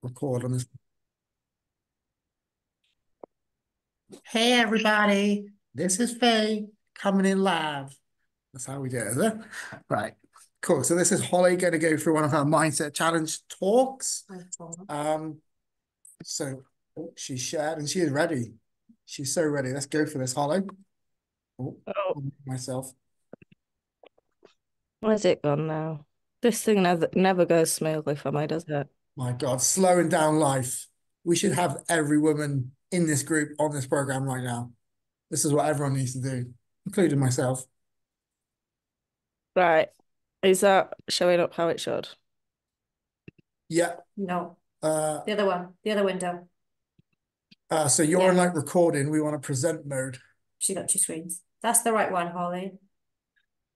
Record on this. Hey everybody, this is Faye coming in live. That's how we do it, is it? Right. Cool. So this is Holly going to go through one of her mindset challenge talks. Um, so she's shared and she is ready. She's so ready. Let's go for this, Holly. Oh, Oh, myself. where's it gone now? This thing never goes smoothly for me, does it? My God, slowing down life. We should have every woman in this group on this program right now. This is what everyone needs to do, including myself. Right. Is that showing up how it should? Yeah. No, Uh, the other one, the other window. so you're in Yeah. like recording. We want to present mode. She got two screens. That's the right one, Holly.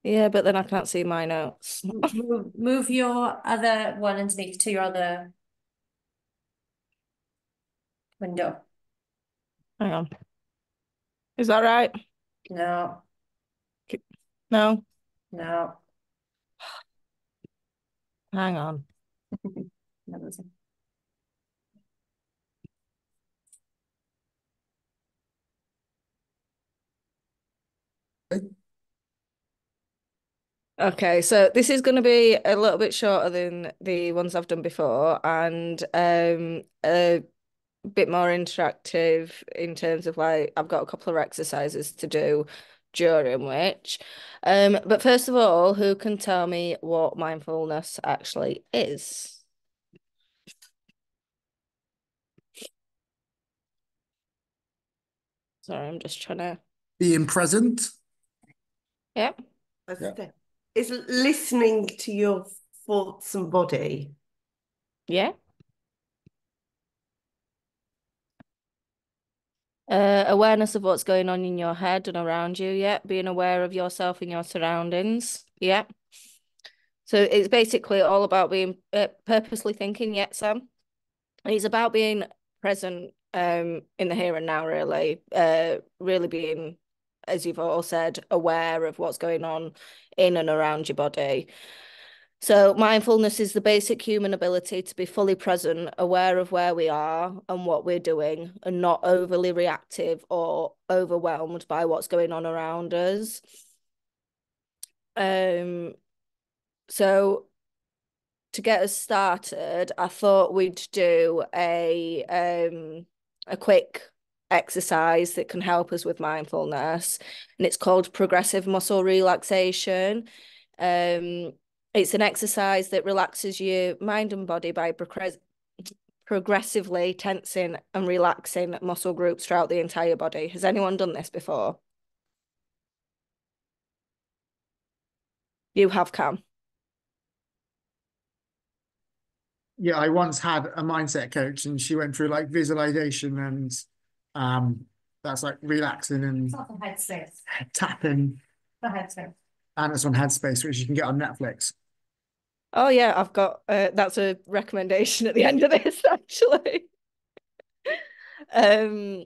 Yeah, but then I can't see my notes. Move your other one underneath to your other window. Hang on. Is that right? No, No. no. Hang on. No, that's it. Okay, so this is going to be a little bit shorter than the ones I've done before, and a bit more interactive in terms of like I've got a couple of exercises to do during which. But first of all, who can tell me what mindfulness actually is? Sorry, I'm just trying to. Being present. Yeah, Yeah. Okay. Is listening to your thoughts and body. yeah. Awareness of what's going on in your head and around you. Yeah, being aware of yourself and your surroundings. Yeah. So it's basically all about being purposely thinking. Yeah, Sam. It's about being present in the here and now, really. Really being, as you've all said, aware of what's going on in and around your body. So mindfulness is the basic human ability to be fully present, aware of where we are and what we're doing, and not overly reactive or overwhelmed by what's going on around us. So to get us started, I thought we'd do a quick exercise that can help us with mindfulness, and it's called progressive muscle relaxation. Um, it's an exercise that relaxes your mind and body by progressively tensing and relaxing muscle groups throughout the entire body. Has anyone done this before? You have, Cam. Yeah, I once had a mindset coach and she went through like visualization and um that's like relaxing and It's not the headspace. tapping, The headspace. and it's on Headspace, which you can get on Netflix. Oh yeah, I've got that's a recommendation at the end of this actually. Um,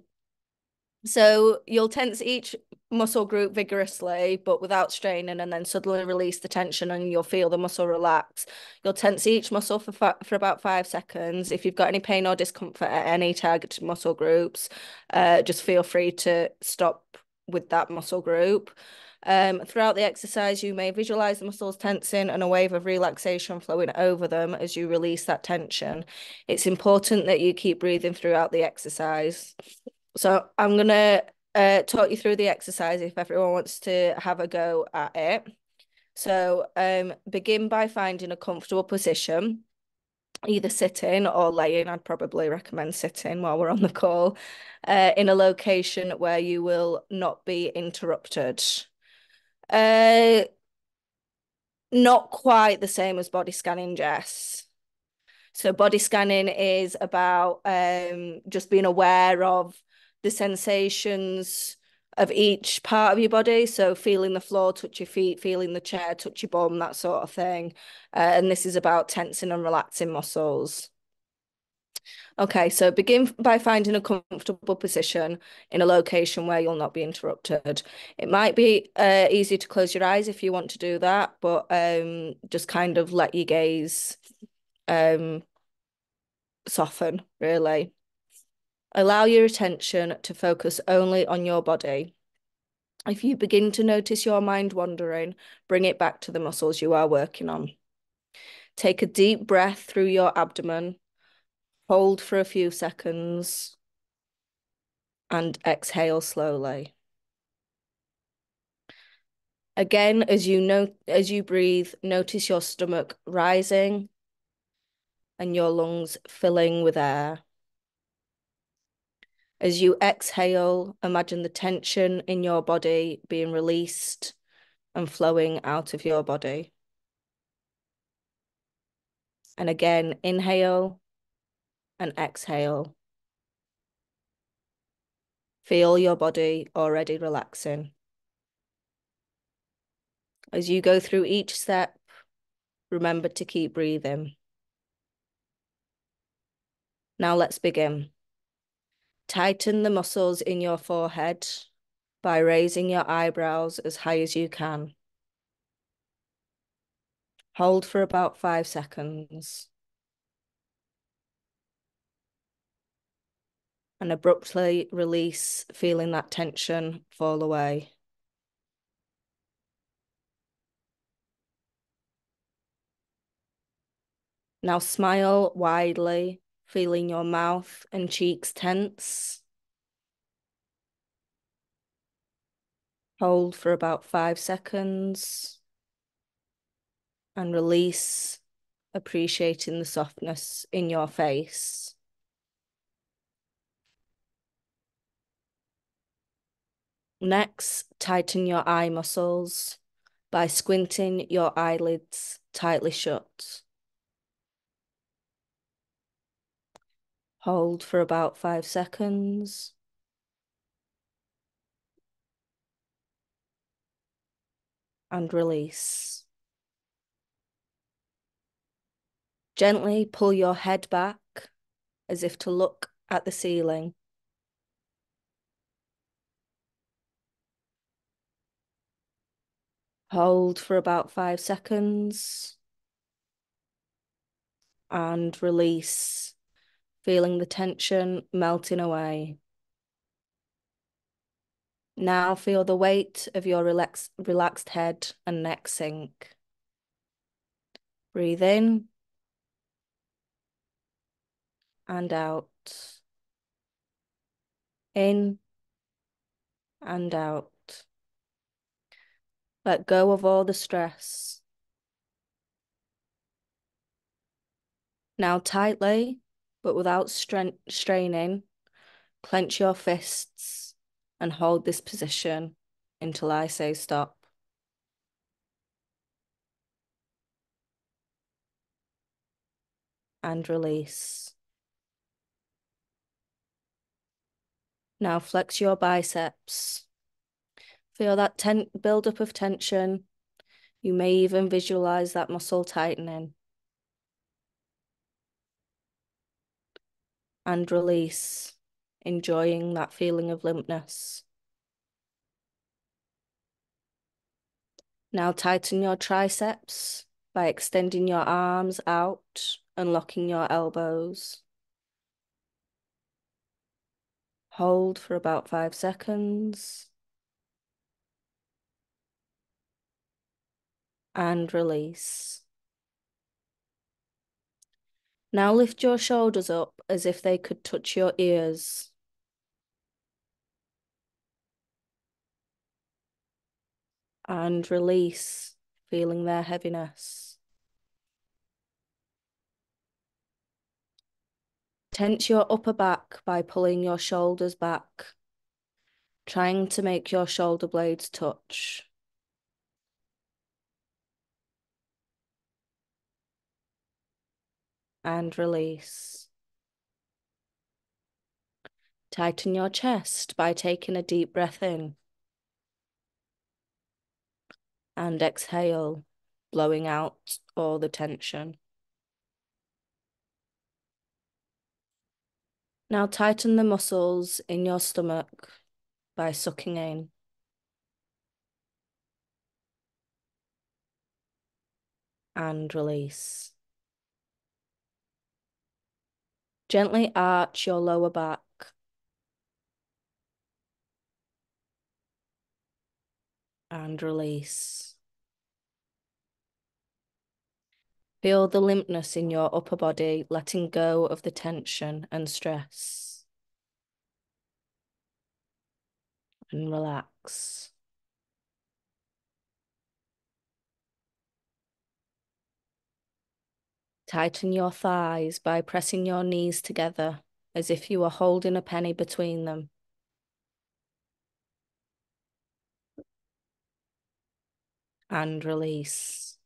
so you'll tense each muscle group vigorously, but without straining, and then suddenly release the tension, and you'll feel the muscle relax. You'll tense each muscle for about 5 seconds. If you've got any pain or discomfort at any targeted muscle groups, just feel free to stop with that muscle group. Throughout the exercise, you may visualize the muscles tensing and a wave of relaxation flowing over them as you release that tension. It's important that you keep breathing throughout the exercise. So I'm gonna talk you through the exercise if everyone wants to have a go at it. So begin by finding a comfortable position, either sitting or laying. I'd probably recommend sitting while we're on the call, in a location where you will not be interrupted. Uh, Not quite the same as body scanning, Jess. So body scanning is about just being aware of the sensations of each part of your body. So feeling the floor, touch your feet, feeling the chair, touch your bum, that sort of thing. And this is about tensing and relaxing muscles. Okay, so begin by finding a comfortable position in a location where you'll not be interrupted. It might be easy to close your eyes if you want to do that, but just kind of let your gaze um, soften, really. Allow your attention to focus only on your body. If you begin to notice your mind wandering, bring it back to the muscles you are working on. Take a deep breath through your abdomen, hold for a few seconds, and exhale slowly. Again, as you breathe, notice your stomach rising and your lungs filling with air. As you exhale, imagine the tension in your body being released and flowing out of your body. And again, inhale and exhale. Feel your body already relaxing. As you go through each step, remember to keep breathing. Now let's begin. Tighten the muscles in your forehead by raising your eyebrows as high as you can. Hold for about 5 seconds. And abruptly release, feeling that tension fall away. Now smile widely, feeling your mouth and cheeks tense. Hold for about 5 seconds and release, appreciating the softness in your face. Next, tighten your eye muscles by squinting your eyelids tightly shut. Hold for about 5 seconds. And release. Gently pull your head back as if to look at the ceiling. Hold for about 5 seconds. And release, feeling the tension melting away. Now feel the weight of your relaxed head and neck sink. Breathe in and out. In and out. Let go of all the stress. Now tightly, but without straining, clench your fists and hold this position until I say stop. And release. Now flex your biceps. Feel that buildup of tension. You may even visualize that muscle tightening. And release, enjoying that feeling of limpness. Now tighten your triceps by extending your arms out and locking your elbows. Hold for about 5 seconds. And release. Now lift your shoulders up as if they could touch your ears. And release, feeling their heaviness. Tense your upper back by pulling your shoulders back, trying to make your shoulder blades touch. And release. Tighten your chest by taking a deep breath in. And exhale, blowing out all the tension. Now tighten the muscles in your stomach by sucking in. And release. Gently arch your lower back. And release. Feel the limpness in your upper body, letting go of the tension and stress. And relax. Tighten your thighs by pressing your knees together as if you were holding a penny between them. And release.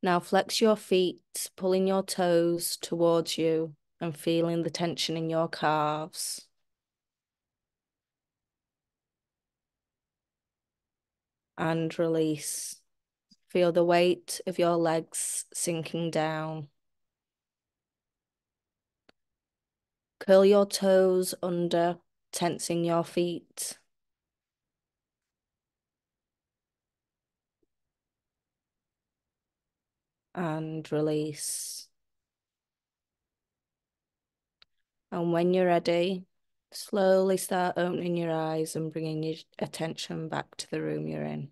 Now flex your feet, pulling your toes towards you and feeling the tension in your calves. And release. Feel the weight of your legs sinking down. Curl your toes under, tensing your feet. And release. And when you're ready, slowly start opening your eyes and bringing your attention back to the room you're in.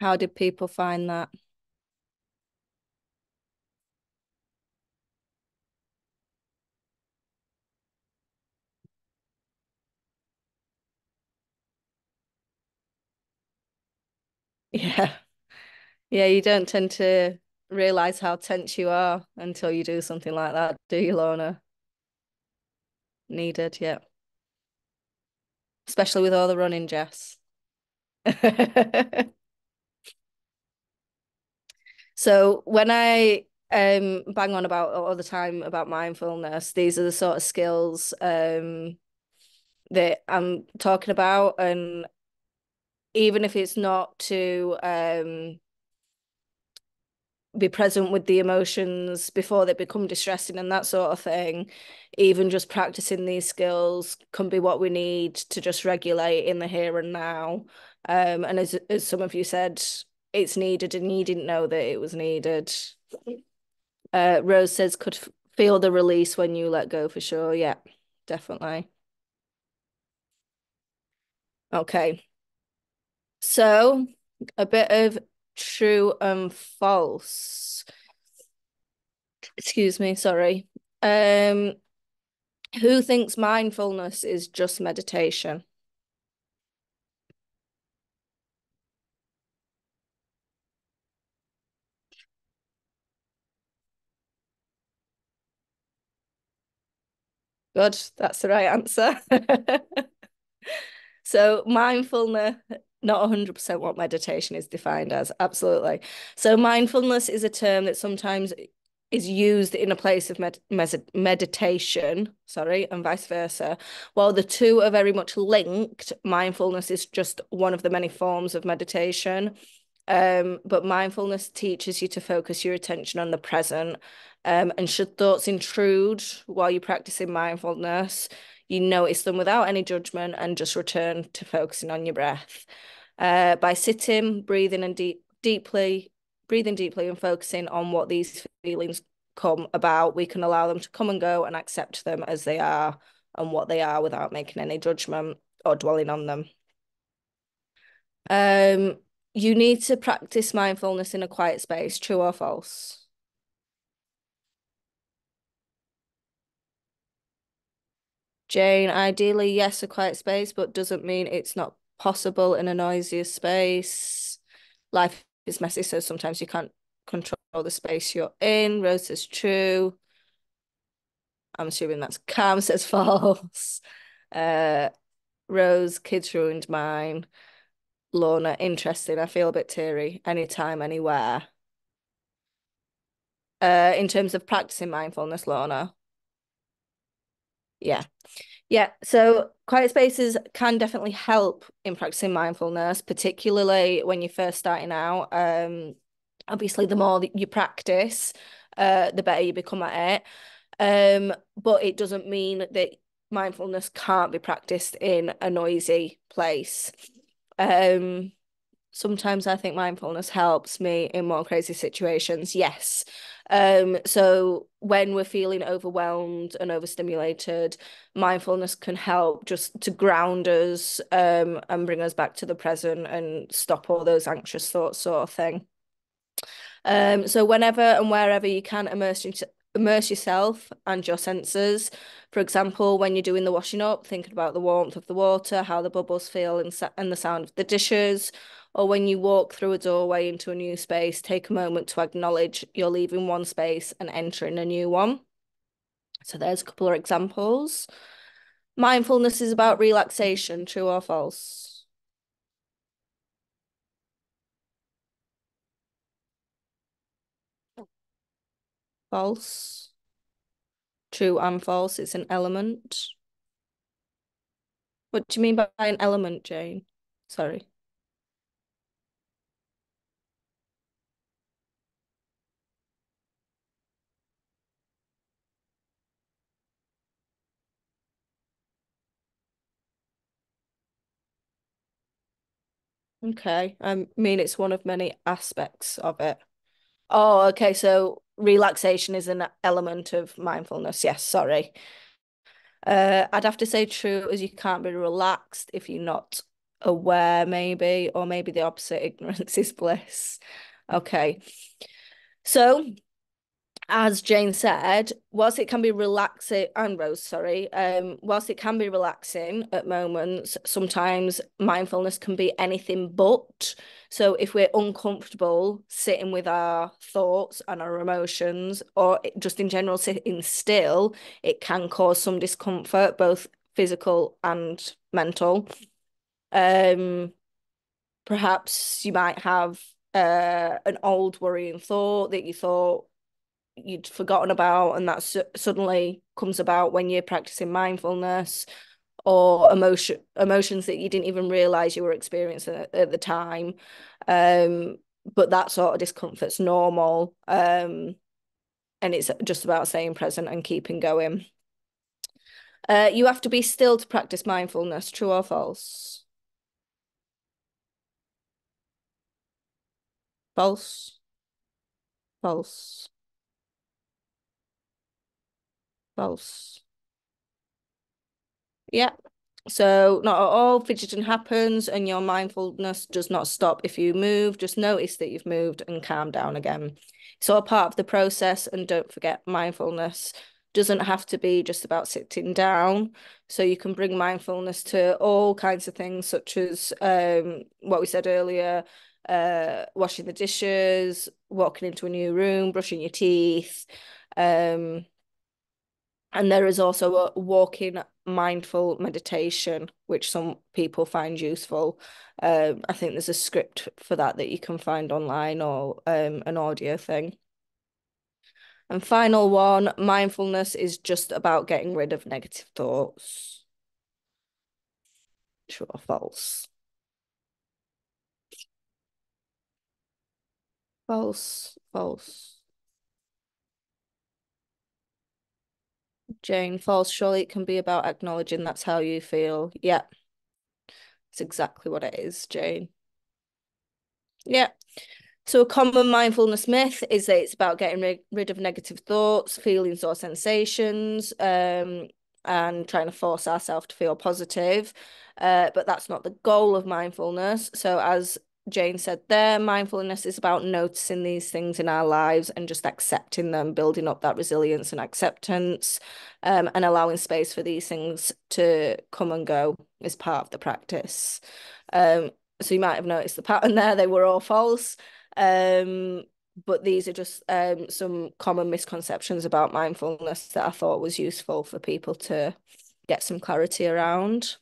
How did people find that? Yeah. Yeah, you don't tend to realize how tense you are until you do something like that, do you, Lorna? Needed, yeah. Especially with all the running, Jess. So when I bang on about all the time about mindfulness, these are the sort of skills that I'm talking about. And even if it's not to be present with the emotions before they become distressing and that sort of thing, even just practicing these skills can be what we need to just regulate in the here and now. And as some of you said, it's needed and you didn't know that it was needed. Rose says could feel the release when you let go for sure. Yeah, definitely. Okay. So a bit of true and false. Excuse me, sorry. Who thinks mindfulness is just meditation? Good, that's the right answer. So mindfulness, not 100% what meditation is defined as, absolutely. So mindfulness is a term that sometimes is used in a place of meditation, sorry, and vice versa. While the two are very much linked, mindfulness is just one of the many forms of meditation. But mindfulness teaches you to focus your attention on the present. And should thoughts intrude while you're practicing mindfulness, you notice them without any judgment and just return to focusing on your breath. By sitting, breathing deeply and focusing on what these feelings come about, we can allow them to come and go and accept them as they are and what they are without making any judgment or dwelling on them. You need to practice mindfulness in a quiet space, true or false? Jane, ideally, yes, a quiet space, but doesn't mean it's not possible in a noisier space. Life is messy, so sometimes you can't control the space you're in. Rose says true. I'm assuming that's Cam says false. Rose, kids ruined mine. Lorna, interesting. I feel a bit teary. Anytime, anywhere. In terms of practicing mindfulness, Lorna. Yeah. Yeah, so quiet spaces can definitely help in practicing mindfulness, particularly when you're first starting out. Obviously, the more that you practice, the better you become at it. But it doesn't mean that mindfulness can't be practiced in a noisy place. Sometimes I think mindfulness helps me in more crazy situations. Yes. So when we're feeling overwhelmed and overstimulated, mindfulness can help just to ground us, and bring us back to the present and stop all those anxious thoughts, sort of thing. So whenever and wherever you can immerse yourself and your senses. For example, when you're doing the washing up, thinking about the warmth of the water, how the bubbles feel, and the sound of the dishes. Or when you walk through a doorway into a new space, take a moment to acknowledge you're leaving one space and entering a new one. So there's a couple of examples. Mindfulness is about relaxation, true or false? False. True and false. It's an element. What do you mean by an element, Jane? Sorry. Okay. I mean, it's one of many aspects of it. Oh, okay. So relaxation is an element of mindfulness. Yes, sorry. I'd have to say true, as you can't be relaxed if you're not aware, maybe, or maybe the opposite, ignorance is bliss. Okay. So as Jane said, whilst it can be relaxing, and Rose, sorry, whilst it can be relaxing at moments, sometimes mindfulness can be anything but. So if we're uncomfortable sitting with our thoughts and our emotions, or just in general sitting still, it can cause some discomfort, both physical and mental. Perhaps you might have an old worrying thought that you thought you'd forgotten about, and that suddenly comes about when you're practicing mindfulness, or emotions that you didn't even realize you were experiencing at the time. But that sort of discomfort's normal. And it's just about staying present and keeping going. You have to be still to practice mindfulness, true or false? False. False. False. Yeah. So not at all, fidgeting happens and your mindfulness does not stop if you move. Just notice that you've moved and calm down again. It's all part of the process, and don't forget, mindfulness doesn't have to be just about sitting down. So you can bring mindfulness to all kinds of things, such as what we said earlier, washing the dishes, walking into a new room, brushing your teeth. And there is also a walking mindful meditation, which some people find useful. I think there's a script for that you can find online, or an audio thing. And final one, mindfulness is just about getting rid of negative thoughts. True or false? False, false. Jane, false. Surely it can be about acknowledging that's how you feel. Yeah, it's exactly what it is, Jane. Yeah. So a common mindfulness myth is that it's about getting rid of negative thoughts, feelings, or sensations, and trying to force ourselves to feel positive. But that's not the goal of mindfulness. So as Jane said there, mindfulness is about noticing these things in our lives and just accepting them, building up that resilience and acceptance, and allowing space for these things to come and go is part of the practice. So you might have noticed the pattern there, they were all false. But these are just some common misconceptions about mindfulness that I thought was useful for people to get some clarity around.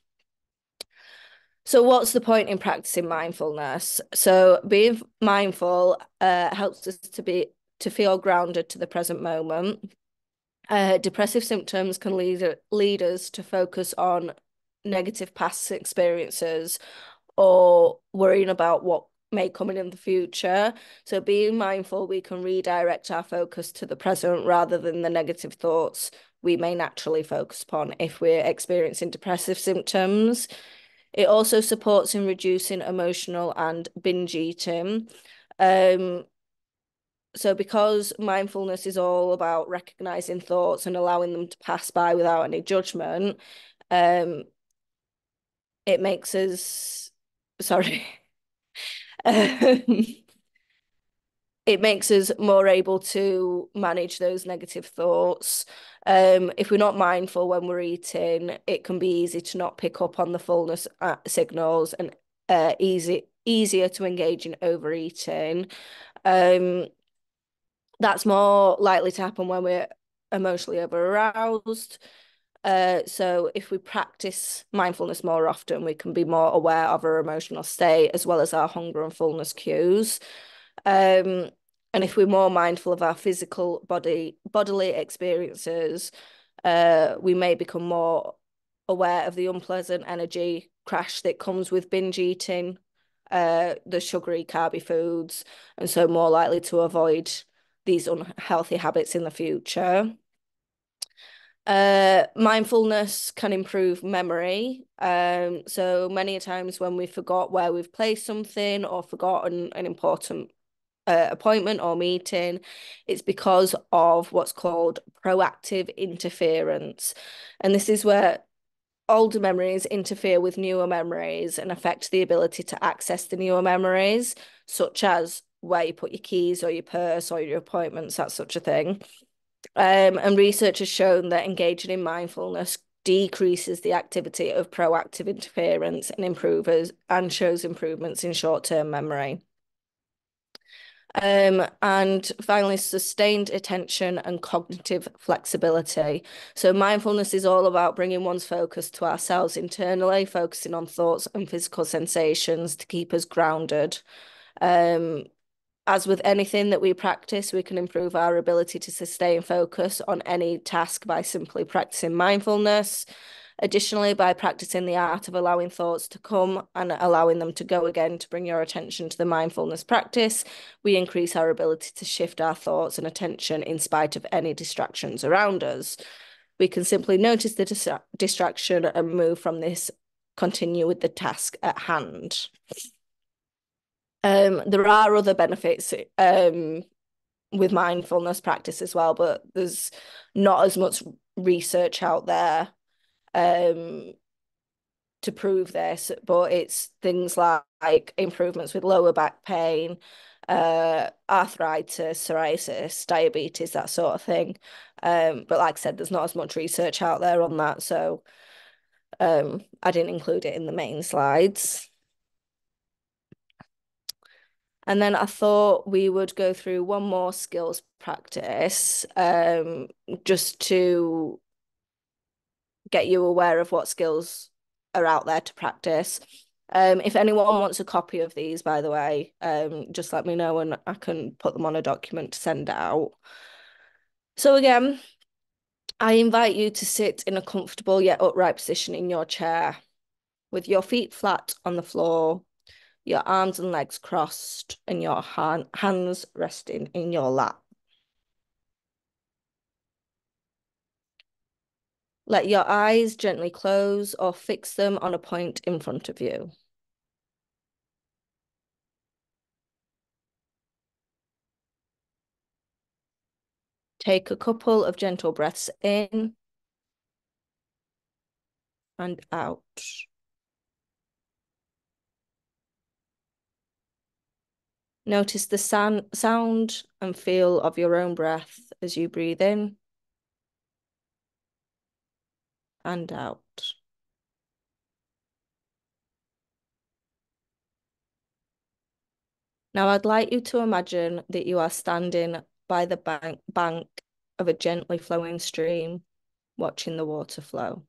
So what's the point in practicing mindfulness? So being mindful helps us to feel grounded to the present moment. Depressive symptoms can lead us to focus on negative past experiences, or worrying about what may come in the future. So being mindful, we can redirect our focus to the present rather than the negative thoughts we may naturally focus upon if we're experiencing depressive symptoms. It also supports in reducing emotional and binge eating. So because mindfulness is all about recognizing thoughts and allowing them to pass by without any judgment, it makes us, sorry, it makes us more able to manage those negative thoughts. If we're not mindful when we're eating, it can be easy to not pick up on the fullness signals and easier to engage in overeating. That's more likely to happen when we're emotionally over-aroused. So if we practice mindfulness more often, we can be more aware of our emotional state as well as our hunger and fullness cues. And if we're more mindful of our physical bodily experiences, we may become more aware of the unpleasant energy crash that comes with binge eating, the sugary, carby foods, and so more likely to avoid these unhealthy habits in the future. Mindfulness can improve memory. So many times when we forgot where we've placed something or forgotten an important appointment or meeting, it's because of what's called proactive interference. And this is where older memories interfere with newer memories and affect the ability to access the newer memories, such as where you put your keys or your purse or your appointments, that such a thing. And research has shown that engaging in mindfulness decreases the activity of proactive interference and shows improvements in short-term memory. And finally, sustained attention and cognitive flexibility. So mindfulness is all about bringing one's focus to ourselves internally, focusing on thoughts and physical sensations to keep us grounded. As with anything that we practice, we can improve our ability to sustain focus on any task by simply practicing mindfulness. Additionally, by practicing the art of allowing thoughts to come and allowing them to go again to bring your attention to the mindfulness practice, we increase our ability to shift our thoughts and attention in spite of any distractions around us. We can simply notice the distraction and move from this, continue with the task at hand. There are other benefits with mindfulness practice as well, but there's not as much research out there to prove this, but it's things like improvements with lower back pain, arthritis, psoriasis, diabetes, that sort of thing. But like I said, there's not as much research out there on that, so I didn't include it in the main slides. And then I thought we would go through one more skills practice, just to get you aware of what skills are out there to practice. If anyone wants a copy of these, by the way, just let me know and I can put them on a document to send out. So again, I invite you to sit in a comfortable yet upright position in your chair with your feet flat on the floor, your arms and legs crossed, and your hands resting in your lap. Let your eyes gently close or fix them on a point in front of you. Take a couple of gentle breaths in and out. Notice the sound and feel of your own breath as you breathe in and out. Now I'd like you to imagine that you are standing by the bank of a gently flowing stream, watching the water flow.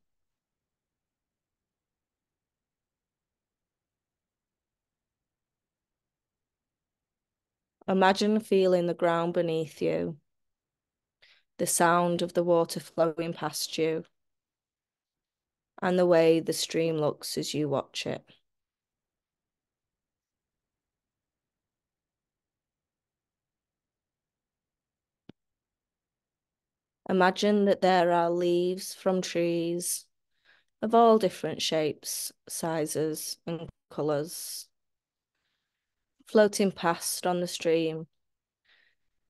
Imagine feeling the ground beneath you, the sound of the water flowing past you, and the way the stream looks as you watch it. Imagine that there are leaves from trees of all different shapes, sizes, and colours floating past on the stream,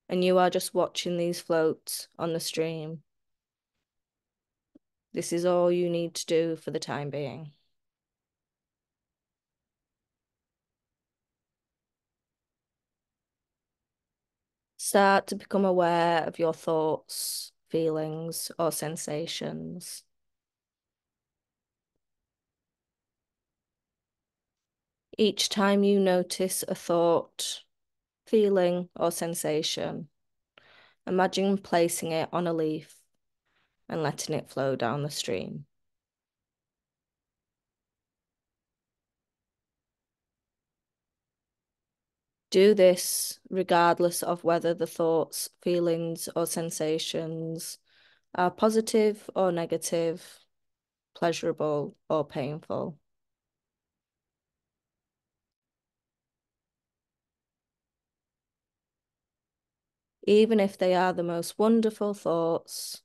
and you are just watching these float on the stream. This is all you need to do for the time being. Start to become aware of your thoughts, feelings, or sensations. Each time you notice a thought, feeling, or sensation, imagine placing it on a leaf and letting it flow down the stream. Do this regardless of whether the thoughts, feelings, or sensations are positive or negative, pleasurable or painful. Even if they are the most wonderful thoughts,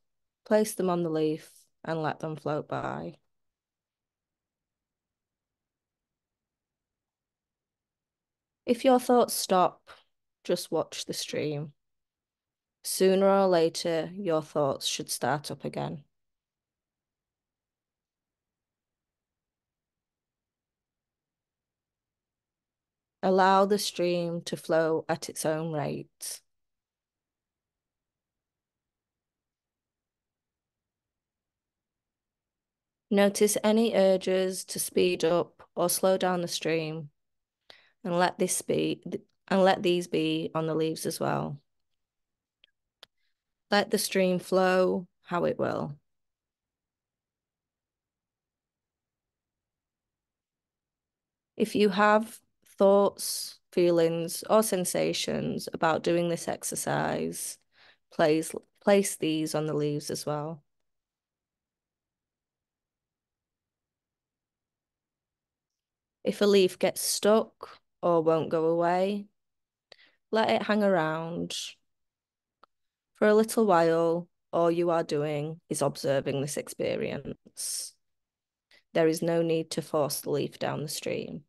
place them on the leaf and let them float by. If your thoughts stop, just watch the stream. Sooner or later, your thoughts should start up again. Allow the stream to flow at its own rate. Notice any urges to speed up or slow down the stream, and let these be on the leaves as well. Let the stream flow how it will. If you have thoughts, feelings, or sensations about doing this exercise, place these on the leaves as well. If a leaf gets stuck or won't go away, let it hang around for a little while. All you are doing is observing this experience. There is no need to force the leaf down the stream.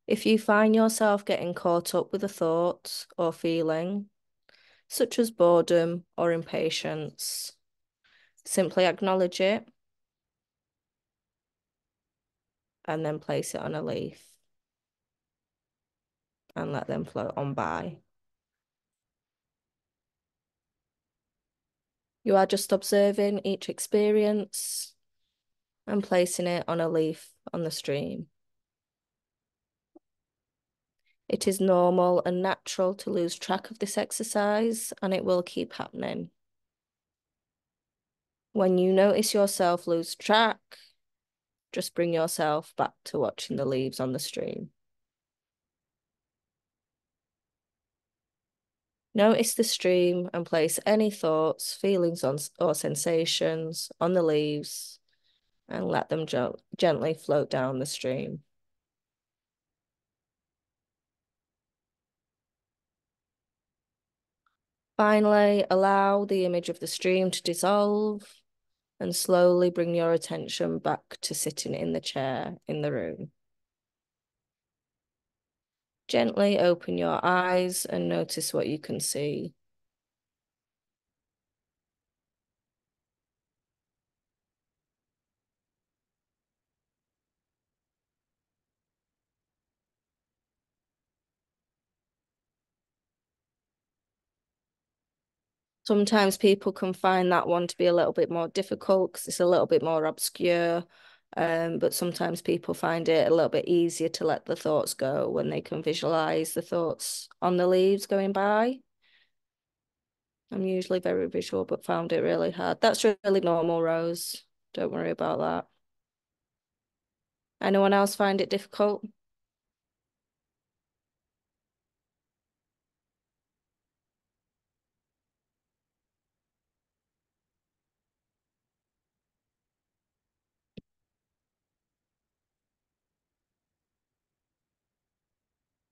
If you find yourself getting caught up with a thought or feeling, such as boredom or impatience, simply acknowledge it and then place it on a leaf and let them float on by. You are just observing each experience and placing it on a leaf on the stream. It is normal and natural to lose track of this exercise, and it will keep happening. When you notice yourself lose track, just bring yourself back to watching the leaves on the stream. Notice the stream and place any thoughts, feelings, or sensations on the leaves and let them gently float down the stream. Finally, allow the image of the stream to dissolve and slowly bring your attention back to sitting in the chair in the room. Gently open your eyes and notice what you can see. Sometimes people can find that one to be a little bit more difficult because it's a little bit more obscure. But sometimes people find it a little bit easier to let the thoughts go when they can visualize the thoughts on the leaves going by. I'm usually very visual, but found it really hard. That's really normal, Rose. Don't worry about that. Anyone else find it difficult?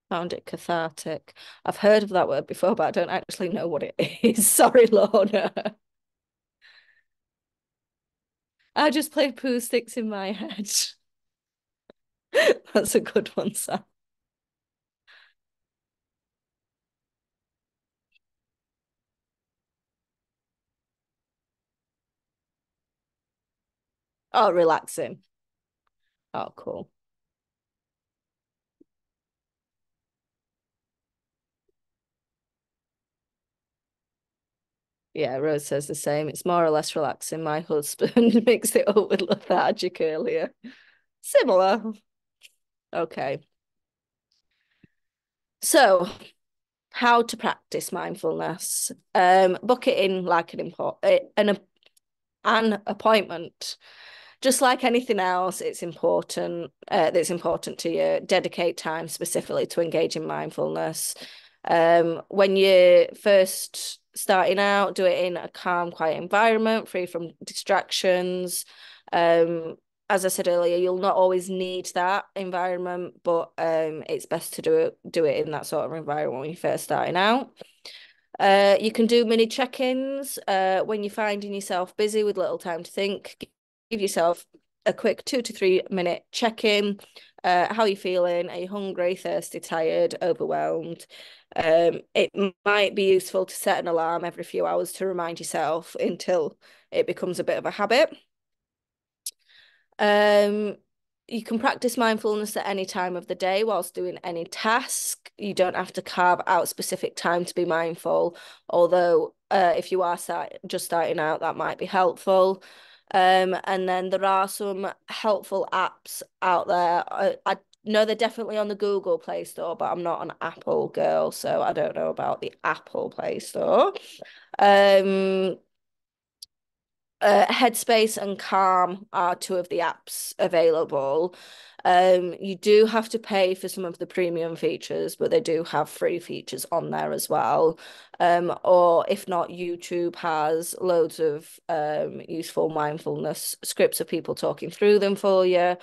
Found it cathartic. I've heard of that word before, but I don't actually know what it is. Sorry, Lorna. I just played poo sticks in my head. That's a good one, Sam. Oh, relaxing. Oh, cool. Yeah, Rose says the same. It's more or less relaxing. My husband mixed it up with lethargic earlier. Similar. Okay. So, how to practice mindfulness? Book it in like an appointment. Just like anything else, it's important. That's important to you. Dedicate time specifically to engage in mindfulness. When you're first starting out, do it in a calm, quiet environment, free from distractions. As I said earlier, you'll not always need that environment, but it's best to do it in that sort of environment when you're first starting out. You can do mini check-ins when you're finding yourself busy with little time to think. Give yourself a quick 2 to 3 minute check-in. How are you feeling? Are you hungry, thirsty, tired, overwhelmed? It might be useful to set an alarm every few hours to remind yourself until it becomes a bit of a habit. You can practice mindfulness at any time of the day whilst doing any task. You don't have to carve out specific time to be mindful, although if you are just starting out, that might be helpful. And then there are some helpful apps out there. I know they're definitely on the Google Play Store, but I'm not an Apple girl, so I don't know about the Apple Play Store. Headspace and Calm are two of the apps available. You do have to pay for some of the premium features, but they do have free features on there as well. Or if not, YouTube has loads of useful mindfulness scripts of people talking through them for you.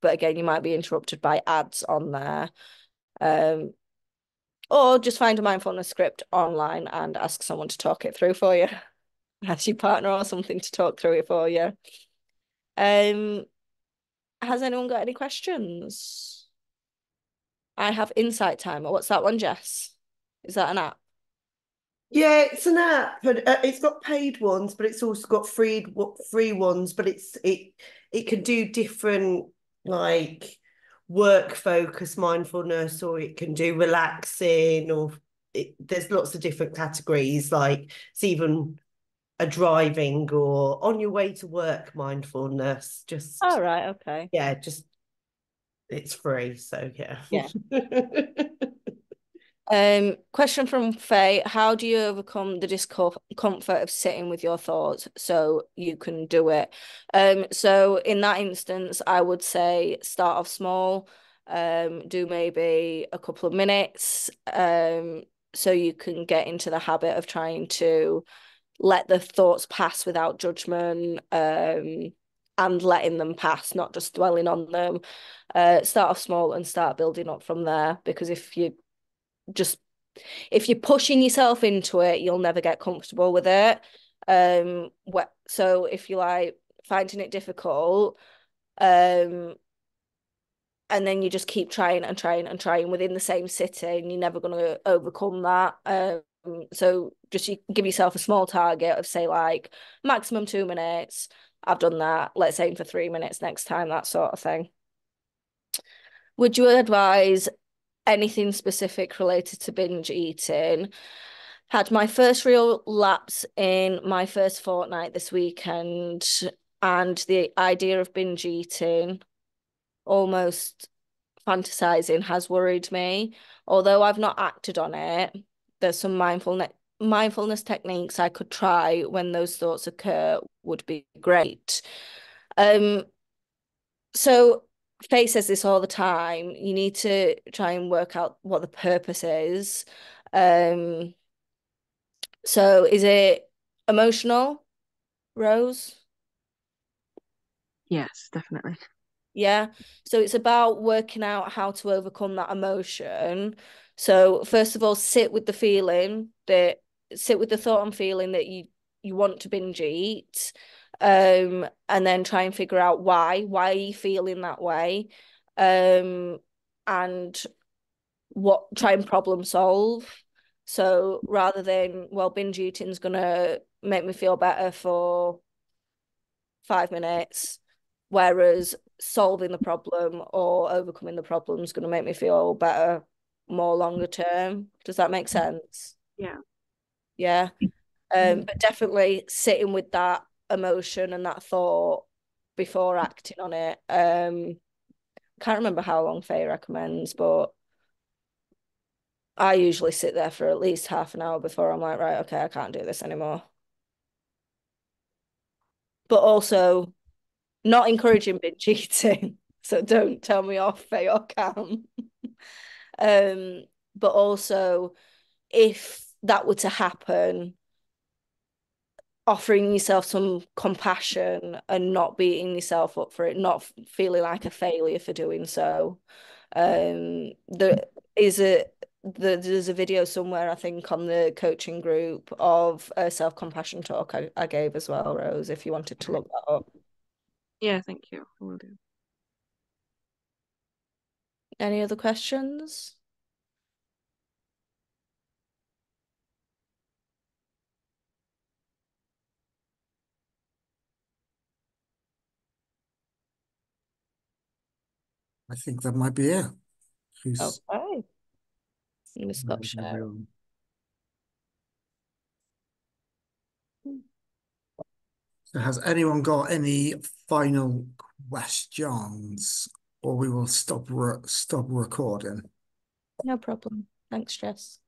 But again, you might be interrupted by ads on there. Or just find a mindfulness script online and ask someone to talk it through for you. Ask your partner or something to talk through it for you. Um, has anyone got any questions? I have Insight Timer. What's that one, Jess? Is that an app? Yeah, it's an app, but it's got paid ones, but it's also got free ones. But it can do different like work focus mindfulness, or it can do relaxing, or there's lots of different categories. Like it's even a driving or on your way to work mindfulness. All right, okay. Yeah, just it's free, so yeah. Yeah. Question from Faye. How do you overcome the discomfort of sitting with your thoughts so you can do it? So in that instance, I would say start off small, do maybe a couple of minutes, so you can get into the habit of trying to let the thoughts pass without judgment, and letting them pass, not just dwelling on them. Start off small and start building up from there, because just if you're pushing yourself into it, you'll never get comfortable with it. So if you like finding it difficult, and then you just keep trying and trying and trying within the same sitting, you're never going to overcome that. So just you give yourself a small target of, say, like maximum 2 minutes. I've done that. Let's aim for 3 minutes next time, that sort of thing. Would you advise anything specific related to binge eating? Had my first real lapse in my first fortnight this weekend, and the idea of binge eating, almost fantasizing, has worried me. Although I've not acted on it, there's some mindfulness techniques I could try when those thoughts occur would be great. So Faye says this all the time. You need to try and work out what the purpose is. Um, so is it emotional, Rose? Yes, definitely. Yeah. So it's about working out how to overcome that emotion. So first of all, sit with the thought and feeling that you want to binge eat. And then try and figure out why. Why are you feeling that way? And try and problem solve. So rather than, well, binge eating is gonna make me feel better for 5 minutes, whereas solving the problem or overcoming the problem is going to make me feel better more longer term. Does that make sense? Yeah. Yeah. But definitely sitting with that emotion and that thought before acting on it. Can't remember how long Faye recommends, but I usually sit there for at least half an hour before I'm like, right, okay, I can't do this anymore. But also not encouraging binge eating. So don't tell me off, Faye or Cam. Um, but also if that were to happen, offering yourself some compassion and not beating yourself up for it, not feeling like a failure for doing so. There is there's a video somewhere, I think, on the coaching group of a self-compassion talk I gave as well, Rose, if you wanted to look that up. Yeah, thank you. I will do. Any other questions? I think that might be it. Who's Okay. I'm gonna stop sharing. everyone? So has anyone got any final questions, or we will stop recording? No problem. Thanks, Jess.